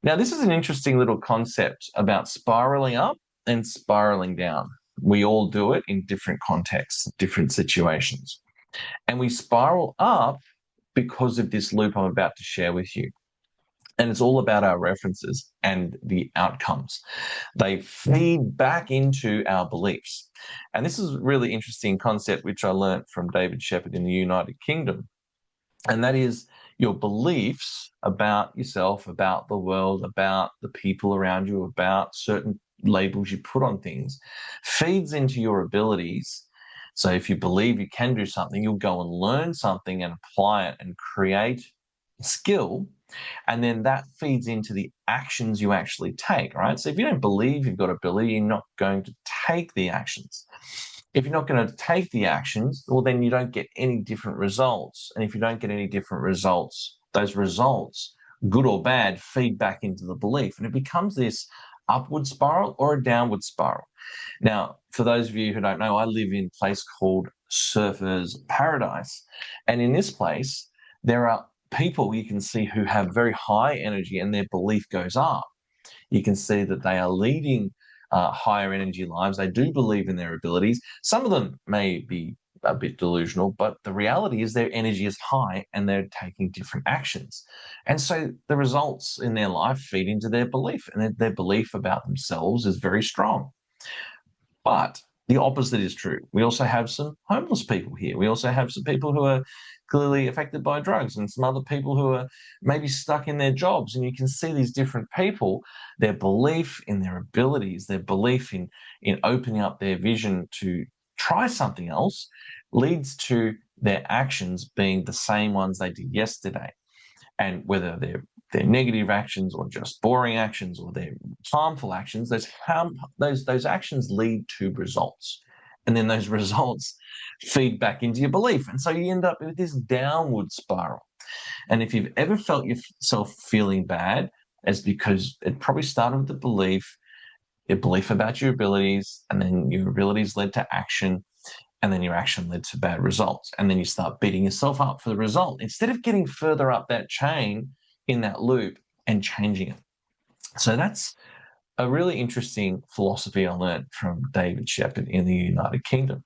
Now, this is an interesting little concept about spiraling up and spiraling down. We all do it in different contexts, different situations. And we spiral up because of this loop I'm about to share with you. And it's all about our references and the outcomes. They feed back into our beliefs. And this is a really interesting concept, which I learned from David Shepherd in the United Kingdom. And that is your beliefs about yourself, about the world, about the people around you, about certain labels you put on things, feeds into your abilities. So if you believe you can do something, you'll go and learn something and apply it and create skill. And then that feeds into the actions you actually take, right? So if you don't believe you've got ability, you're not going to take the actions. If you're not going to take the actions, well, then you don't get any different results. And if you don't get any different results, those results, good or bad, feed back into the belief. And it becomes this upward spiral or a downward spiral. Now, for those of you who don't know, I live in a place called Surfers Paradise. And in this place, there are people you can see who have very high energy and their belief goes up. You can see that they are leading higher energy lives. They do believe in their abilities. Some of them may be a bit delusional, but the reality is their energy is high and they're taking different actions. And so the results in their life feed into their belief, and their belief about themselves is very strong. But the opposite is true. We also have some homeless people here. We also have some people who are clearly affected by drugs and some other people who are maybe stuck in their jobs. And you can see these different people, their belief in their abilities, their belief in opening up their vision to try something else leads to their actions being the same ones they did yesterday. And whether they're negative actions or just boring actions or they're harmful actions, those actions lead to results. And then those results feed back into your belief. And so you end up with this downward spiral. And if you've ever felt yourself feeling bad, it's because it probably started with the belief, your belief about your abilities, and then your abilities led to action, and then your action led to bad results. And then you start beating yourself up for the result instead of getting further up that chain in that loop and changing it. So that's a really interesting philosophy I learned from David Shepherd in the United Kingdom.